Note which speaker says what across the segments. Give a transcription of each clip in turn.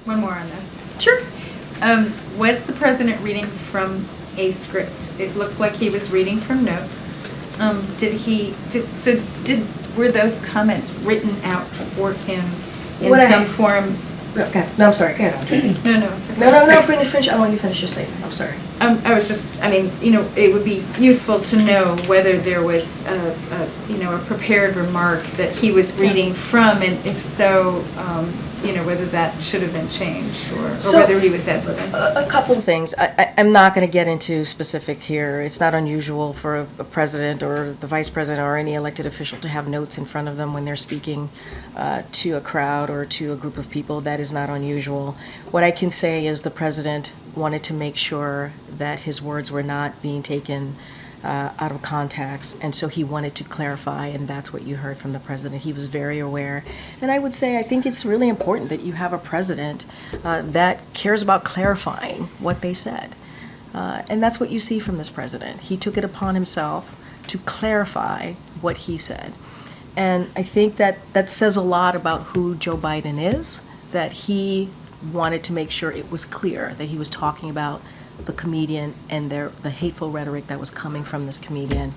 Speaker 1: One more on this.
Speaker 2: Sure.
Speaker 1: Was the president reading from a script? It looked like he was reading from notes. Were those comments written out for him in some form?
Speaker 2: Okay. No, I'm sorry. Go ahead, Audrey.
Speaker 1: No, it's okay.
Speaker 2: No, finish. I want you to finish your statement. I'm sorry.
Speaker 1: I was just, it would be useful to know whether there was a prepared remark that he was reading from, and if so, whether that should have been changed, or whether he was ad-libbing.
Speaker 2: A couple of things. I'm not going to get into specific here. It's not unusual for a president or the vice president or any elected official to have notes in front of them when they're speaking to a crowd or to a group of people. That is not unusual. What I can say is the president wanted to make sure that his words were not being taken out of context, and so he wanted to clarify, and that's what you heard from the president. He was very aware, and I would say I think it's really important that you have a president that cares about clarifying what they said, and that's what you see from this president. He took it upon himself to clarify what he said, and I think that says a lot about who Joe Biden is, that he wanted to make sure it was clear that he was talking about the comedian and the hateful rhetoric that was coming from this comedian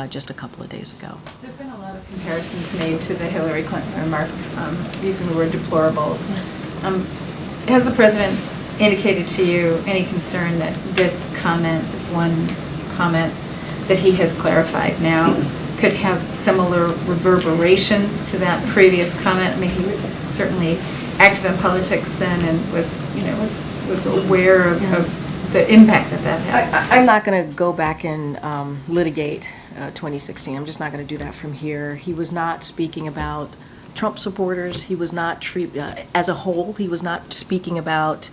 Speaker 2: just a couple of days ago.
Speaker 1: There have been a lot of comparisons made to the Hillary Clinton remark using the word deplorables. Has the president indicated to you any concern that this one comment that he has clarified now could have similar reverberations to that previous comment? I mean, he was certainly active in politics then and was aware of the impact that had.
Speaker 2: I'm not going to go back and litigate 2016. I'm just not going to do that from here. He was not speaking about Trump supporters. He was not as a whole. He was not speaking about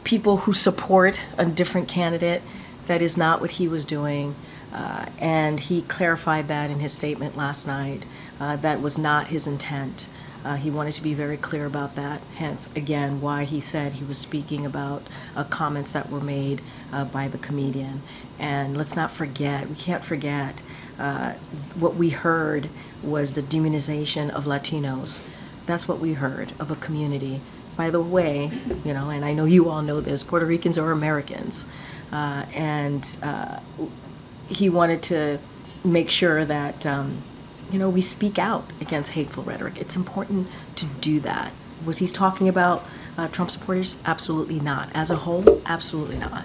Speaker 2: people who support a different candidate. That is not what he was doing. And he clarified that in his statement last night. That was not his intent. He wanted to be very clear about that, hence, again, why he said he was speaking about comments that were made by the comedian. And let's not forget, we can't forget, what we heard was the demonization of Latinos. That's what we heard of a community. By the way, and I know you all know this, Puerto Ricans are Americans. He wanted to make sure that we speak out against hateful rhetoric. It's important to do that. Was he talking about Trump supporters? Absolutely not. As a whole, absolutely not.